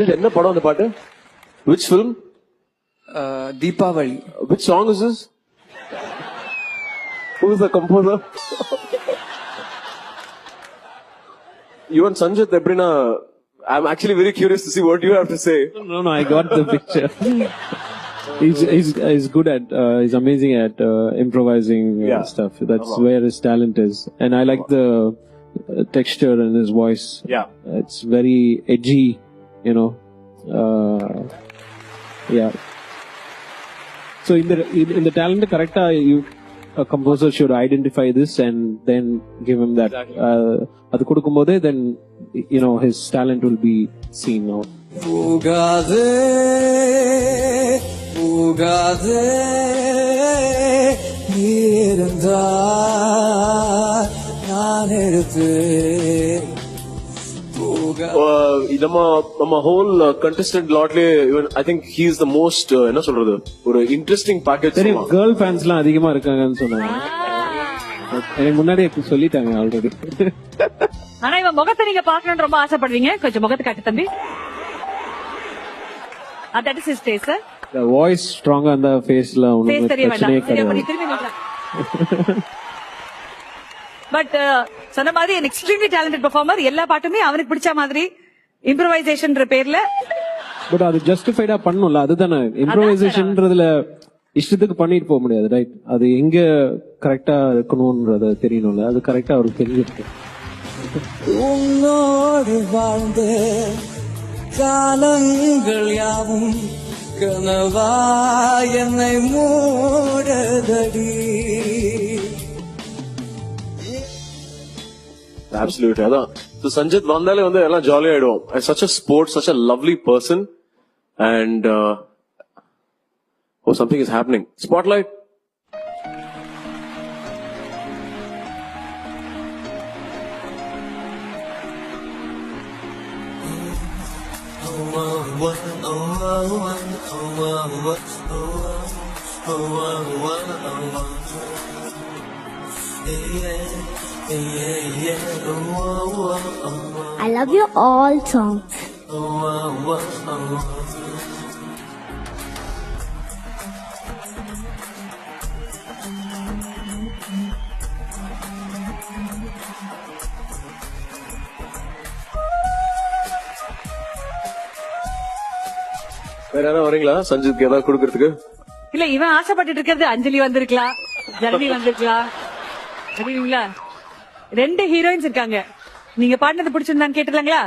என்ன படம் அந்த பாட்டு? Which film? Deepavali. Which song is this? Who is the composer? You and Sanjit Ebrina, I'm actually very curious to see what you have to say. No, I got the picture. He's good at, he's amazing at improvising stuff. That's where his talent is. And I like the texture in his voice. Yeah. It's very edgy, you know. Yeah. So in the talent, correct, a composer should identify this and then give him that. அது கொடுக்கும்போதே then you know his talent will be seen now. Ugade niranda naan eduthe நம்ம whole contestant lotலே I think he is the most என்ன சொல்றது ஒரு interesting package. தெரியும் girl fans எல்லாம் அதிகமா இருக்காங்கன்னு சொன்னாங்க. எனக்கு முன்னாடியே சொல்லிட்டாங்க ஆல்ரெடி. ஆனா இவன் முகத்தை நீங்க பாக்கணும்னு ரொம்ப ஆசைப்படுவீங்க. கொஞ்சம் முகத்தை காட்டு தம்பி. that is his face sir. The voice strong on the face la ஒண்ணும் பிரச்சனையே கிடையாது. பட் சொன்ன மாதிரி an extremely talented performer. எல்லா பாட்டுமே அவனுக்கு பிடிச்ச மாதிரி இம்ப்ரோவைசேஷன்ன்ற பேர்ல. பட் அது ஜஸ்டிஃபைடா பண்ணனும்ல, அதுதானே இம்ப்ரோவைசேஷன்ன்றதுல இஷ்டத்துக்கு பண்ணிட்டு போக முடியாது, ரைட்? அது எங்க கரெக்டா இருக்கணும்ன்றது தெரியணும்ல, அது கரெக்டா அவருக்கு தெரிஞ்சிருக்கு. உன்னோடு வாழ்ந்த காலங்கள் யாவும் கனவா என்னை மூடதடி. Absolutely. அதான். So Sanjit வந்தாலே வந்து எல்லாம் ஜாலியா ஆயிடுவோம். Such a sport, such a lovely person, and oh, something is happening. Spotlight. I love you all songs. வேற யாரா வரீங்களா சஞ்சித்க்கு ஏதாவது கொடுக்கறதுக்கு? இல்ல இவன் ஆசைப்பட்டு இருக்கிறது அஞ்சலி வந்திருக்கலாம், ஜனனி வந்திருக்கலாம். சரிங்களா? 2 ஹீரோயின்ஸ் இருக்காங்க. நீங்க பாடினது பிடிச்சிருந்தான்னு கேட்டுலாங்களா?